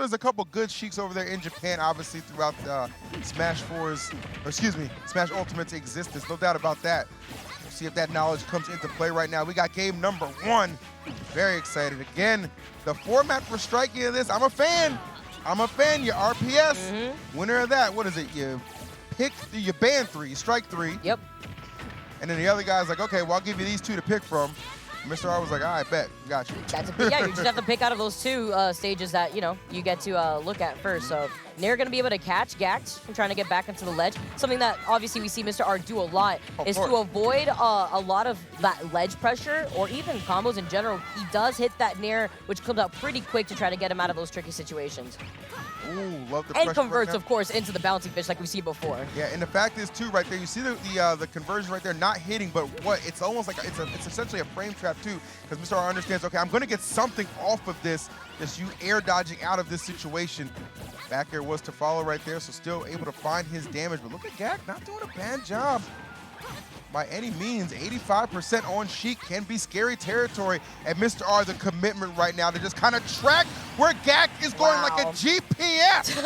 there's a couple good Sheiks over there in Japan, obviously, throughout Smash Ultimate's existence. No doubt about that. We'll see if that knowledge comes into play right now. We got game number 1. Very excited. Again, the format for striking of this, I'm a fan. I'm a fan. Your RPS, winner of that. What is it? You ban 3, you strike 3. Yep. And then the other guy's like, okay, well, I'll give you these 2 to pick from. Mr. R was like, all right, bet, got you. Yeah, you just have to pick out of those 2 stages that, you know, you get to look at first. So Nair going to be able to catch GACKT from trying to get back into the ledge. Something that obviously we see Mr. R do a lot is to avoid a lot of that ledge pressure or even combos in general. He does hit that Nair, which comes out pretty quick to try to get him out of those tricky situations. Ooh, love the and converts, of course, into the bouncing fish like we've seen before. Yeah, and the fact is, too, right there, you see the conversion right there, not hitting, but what? It's almost like it's essentially a frame trap, too, because Mr. R understands, okay, I'm going to get something off of this, just you air dodging out of this situation. Back air was to follow right there, so still able to find his damage. But look at GACKT, not doing a bad job. By any means, 85% on Sheik can be scary territory. And Mr. R, the commitment right now to just kind of track where GACKT is going like a GPS,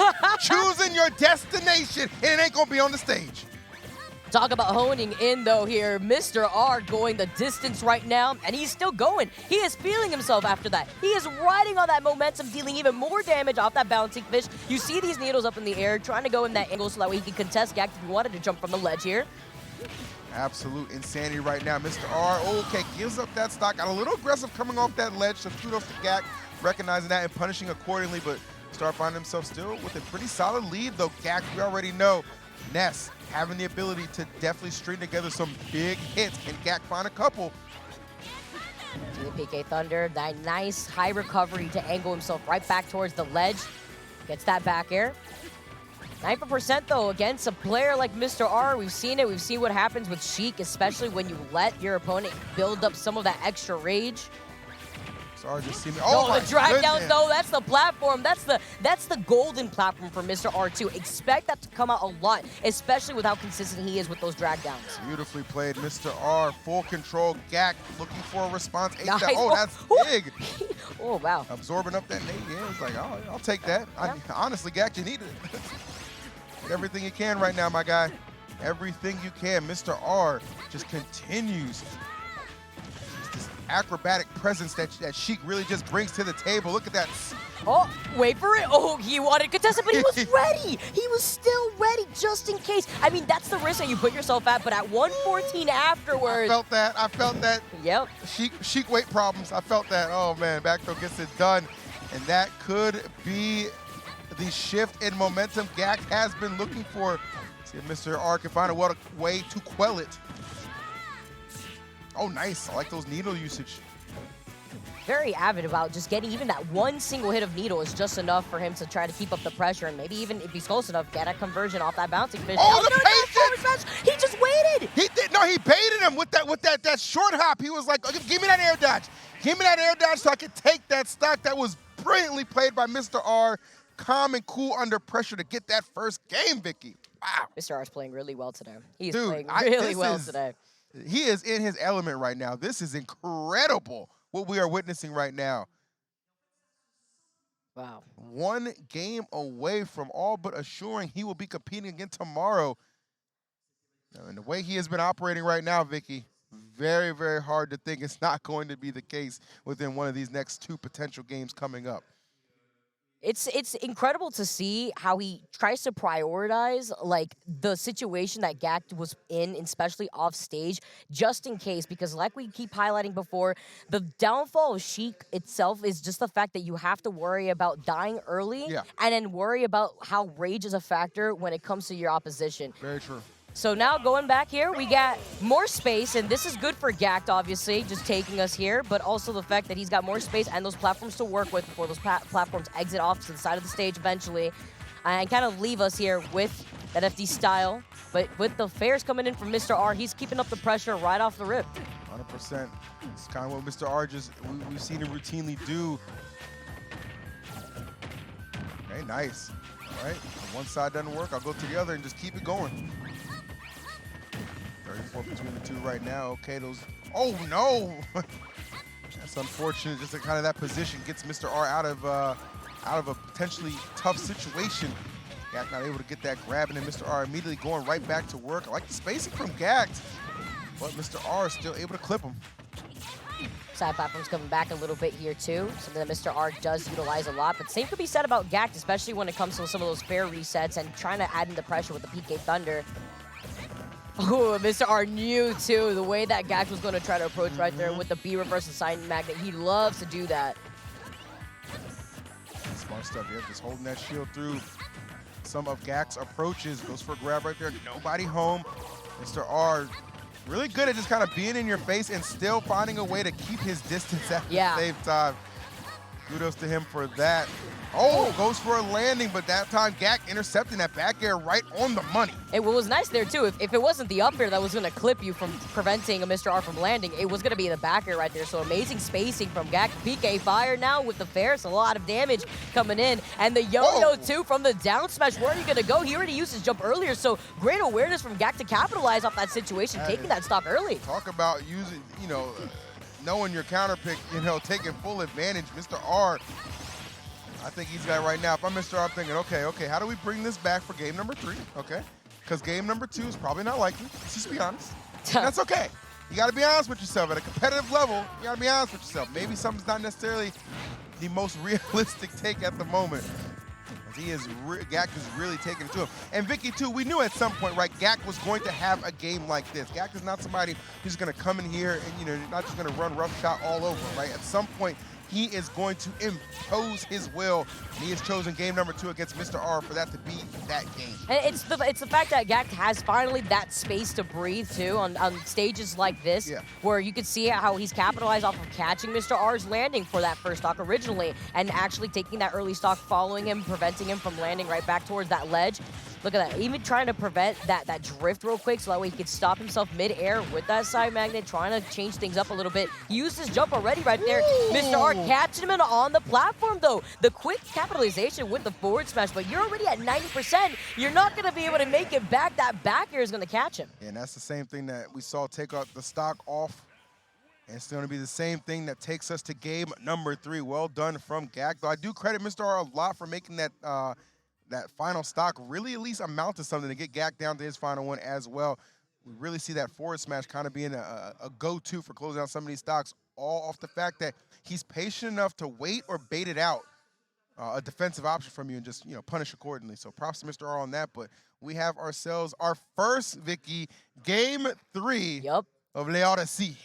choosing your destination, and it ain't gonna be on the stage. Talk about honing in, though, here. Mr. R going the distance right now, and he's still going. He is feeling himself after that. He is riding on that momentum, dealing even more damage off that bouncing fish. You see these needles up in the air, trying to go in that angle so that way he can contest GACKT if he wanted to jump from the ledge here. Absolute insanity right now. Mr. R, okay, gives up that stock. Got a little aggressive coming off that ledge, so kudos to GACKT, recognizing that and punishing accordingly, but start finding himself still with a pretty solid lead, though. GACKT, we already know, Ness having the ability to definitely string together some big hits, and GACKT find a couple. PK Thunder, that nice high recovery to angle himself right back towards the ledge. Gets that back air. 9% though against a player like Mr. R. We've seen it. We've seen what happens with Sheik, especially when you let your opponent build up some of that extra rage. Sorry, just see me. Oh, the drag down though, that's the platform. That's the golden platform for Mr. R too. Expect that to come out a lot, especially with how consistent he is with those drag downs. Beautifully played, Mr. R. Full control. GACKT looking for a response. Nice. Oh, that's big. Oh, wow. Absorbing up that nade. Yeah, it's like, oh, I'll take that. Yeah. Honestly, GACKT, you need it. Get everything you can right now, my guy. Everything you can. Mr. R just continues this acrobatic presence that Sheik really just brings to the table. Look at that. Oh, wait for it. Oh, he wanted contested, but he was ready. He was still ready just in case. I mean, that's the risk that you put yourself at, but at 114 afterwards. I felt that. Yep. Sheik weight problems. I felt that. Oh, man. Back throw gets it done. And that could be the shift in momentum GACKT has been looking for. See if Mr. R can find a way to quell it. Oh, nice. I like those needle usage. Very avid about just getting even that one single hit of needle is just enough for him to try to keep up the pressure and maybe even if he's close enough, get a conversion off that bouncing fish. Oh, the patience! He just waited! He did. No, he baited him with that short hop. He was like, give me that air dodge. Give me that air dodge so I can take that stock. That was brilliantly played by Mr. R. Calm and cool under pressure to get that first game, Vicky. Wow. Mr. R is playing really well today. He's playing really well today. He is in his element right now. This is incredible what we are witnessing right now. Wow. One game away from all but assuring he will be competing again tomorrow. And the way he has been operating right now, Vicky, very, very hard to think it's not going to be the case within one of these next 2 potential games coming up. It's incredible to see how he tries to prioritize like the situation that GACKT was in, especially off stage, just in case. Because like we keep highlighting before, the downfall of Sheik itself is just the fact that you have to worry about dying early and then worry about how rage is a factor when it comes to your opposition. Very true. So now going back here, we got more space, and this is good for GACKT, obviously, just taking us here, but also the fact that he's got more space and those platforms to work with before those platforms exit off to the side of the stage eventually, and kind of leave us here with that FD style. But with the fares coming in from Mr. R, he's keeping up the pressure right off the rip. 100%. It's kind of what Mr. R we've seen him routinely do. Okay, nice. All right, if one side doesn't work, I'll go to the other and just keep it going. 34 between the 2 right now. Okay, those. Oh no! That's unfortunate. Just kind of that position gets Mr. R out of out of a potentially tough situation. GACKT not able to get that grab, and then MR.R immediately going right back to work. I like the spacing from GACKT, but MR.R is still able to clip him. Side platforms coming back a little bit here too, something that MR.R does utilize a lot, but same could be said about GACKT, especially when it comes to some of those fair resets and trying to add in the pressure with the PK Thunder. Oh, MR.R knew too the way that GACKT was going to try to approach right there with the B reverse and side magnet. He loves to do that. Smart stuff here, just holding that shield through some of GACKT's approaches. Goes for a grab right there, nobody home. MR.R really good at just kind of being in your face and still finding a way to keep his distance at the same time. Kudos to him for that. Oh, goes for a landing, but that time GACKT intercepting that back air right on the money. And what was nice there too, if it wasn't the up air that was going to clip you from preventing a MR.R from landing, it was going to be the back air right there. So amazing spacing from GACKT. PK fire now with the fair, so a lot of damage coming in. And the yo-yo too from the down smash. Where are you going to go? He already used his jump earlier, so great awareness from GACKT to capitalize off that situation, taking that stock early. Talk about using, knowing your counter pick, taking full advantage. MR.R, I think he's got it right now. If I'm MR.R, I'm thinking, okay, how do we bring this back for game number 3? Okay, because game number 2 is probably not likely. Let's just be honest. And that's okay. You got to be honest with yourself. At a competitive level, you got to be honest with yourself. Maybe something's not necessarily the most realistic take at the moment. GACKT is really taking it to him. And Vicky, too, we knew at some point, right, GACKT was going to have a game like this. GACKT is not somebody who's going to come in here and, not just going to run rough shot all over, right? At some point, he is going to impose his will. And he has chosen game number 2 against MR.R for that to be that game. And it's the fact that GACKT has finally that space to breathe too on stages like this, where you can see how he's capitalized off of catching MR.R's landing for that first stock originally, and actually taking that early stock, following him, preventing him from landing right back towards that ledge. Look at that, even trying to prevent that drift real quick so that way he could stop himself mid-air with that side magnet, trying to change things up a little bit. He used his jump already right there. MR.R catching him on the platform though. The quick capitalization with the forward smash, but you're already at 90%. You're not going to be able to make it back. That back air is going to catch him. Yeah, and that's the same thing that we saw take out the stock off. And it's going to be the same thing that takes us to game number 3. Well done from GACKT. Though I do credit MR.R a lot for making that that final stock really at least amount to something to get GACKT down to his final one as well. We really see that forward smash kind of being a go-to for closing out some of these stocks, all off the fact that he's patient enough to wait or bait it out, a defensive option from you, and just punish accordingly. So props to MR.R on that. But we have ourselves our first, Vicky, game 3 of l'Odyssey.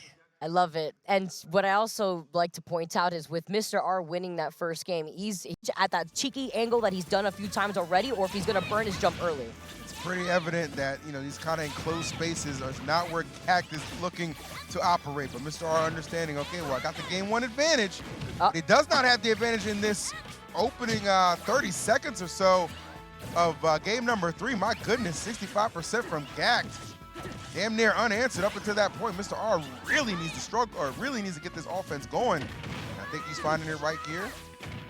I love it. And what I also like to point out is with MR.R winning that first game, he's at that cheeky angle that he's done a few times already, or if he's going to burn his jump early. It's pretty evident that, these kind of enclosed spaces are not where GACKT is looking to operate. But MR.R understanding, okay, well, I got the game 1 advantage. But he does not have the advantage in this opening 30 seconds or so of game number 3. My goodness, 65% from GACKT. Damn near unanswered up until that point. MR.R really needs to struggle, or really needs to get this offense going. And I think he's finding it right here.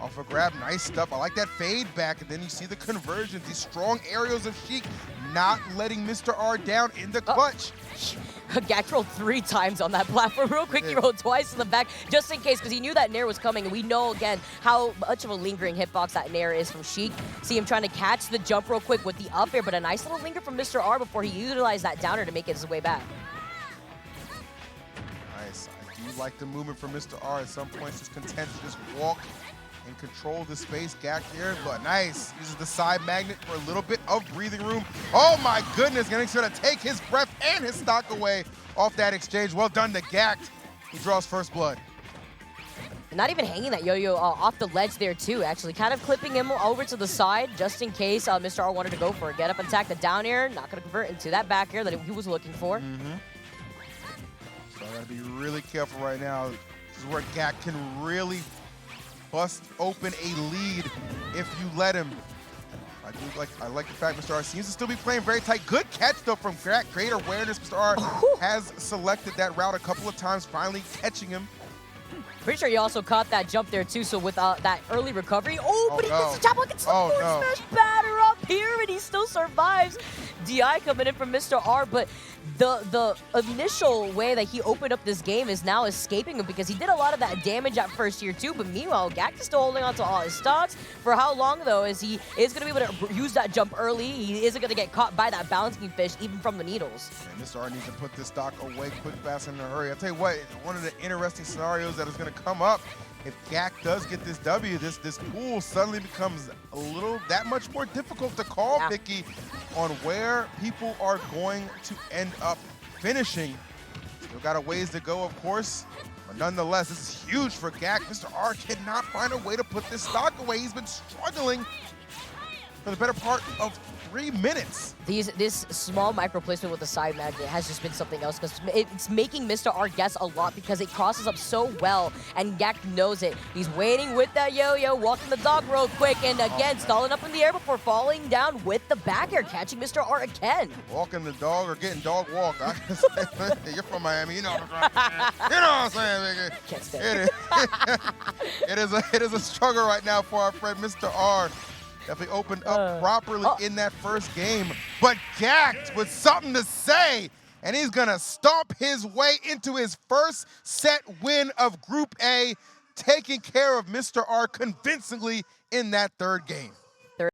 Off a grab, nice stuff. I like that fade back, and then you see the conversions, these strong aerials of Sheik, not letting MR.R down in the clutch. GACKT rolled 3 times on that platform. Real quick, he rolled twice in the back, just in case, because he knew that Nair was coming, and we know, again, how much of a lingering hitbox that Nair is from Sheik. See him trying to catch the jump real quick with the up air, but a nice little linger from MR.R before he utilized that downer to make it his way back. Nice. I do like the movement from MR.R. At some points, he's content to just walk and control the space. GACKT here, but nice. Uses the side magnet for a little bit of breathing room. Oh my goodness, getting sure to take his breath and his stock away off that exchange. Well done to GACKT. He draws first blood. Not even hanging that yo-yo off the ledge there too, actually. Kind of clipping him over to the side just in case MR.R wanted to go for a get up attack. The down air, not going to convert into that back air that he was looking for. So I got to be really careful right now. This is where GACKT can really bust open a lead if you let him. I like the fact MR.R seems to still be playing very tight. Good catch though from GACKT. Great awareness. MR.R has selected that route a couple of times, finally catching him. Pretty sure he also caught that jump there too, so with that early recovery. Oh, but he gets the top look. It's the forward smash batter up here, and he he still survives. DI coming in from Mr. R, but the initial way that he opened up this game is now escaping him because he did a lot of that damage at first year too, but meanwhile, GACKT is still holding on to all his stocks. For how long though, is he is going to be able to use that jump early? He isn't going to get caught by that bouncing fish, even from the needles. And Mr. R needs to put this stock away quick, fast, and in a hurry. I'll tell you what, one of the interesting scenarios that is going to come up, if GACKT does get this W, this pool suddenly becomes a little that much more difficult to call, Vicky, on where people are going to end up finishing. Still got a ways to go, of course, but nonetheless, this is huge for GACKT. Mr. R cannot find a way to put this stock away. He's been struggling for the better part of 3 minutes. This small micro placement with the side magnet has just been something else because it's making Mr. R guess a lot because it crosses up so well, and GACKT knows it. He's waiting with that yo-yo, walking the dog real quick, and again, stalling up in the air before falling down with the back air, catching Mr. R again. Walking the dog or getting dog walked. You're from Miami, you know what I'm saying. You know what I'm saying, Vicky. Can't stand it. It is a struggle right now for our friend Mr. R. Definitely opened up properly in that first game, but GACKT with something to say, and he's gonna stomp his way into his first set win of Group A, taking care of Mr. R convincingly in that third game.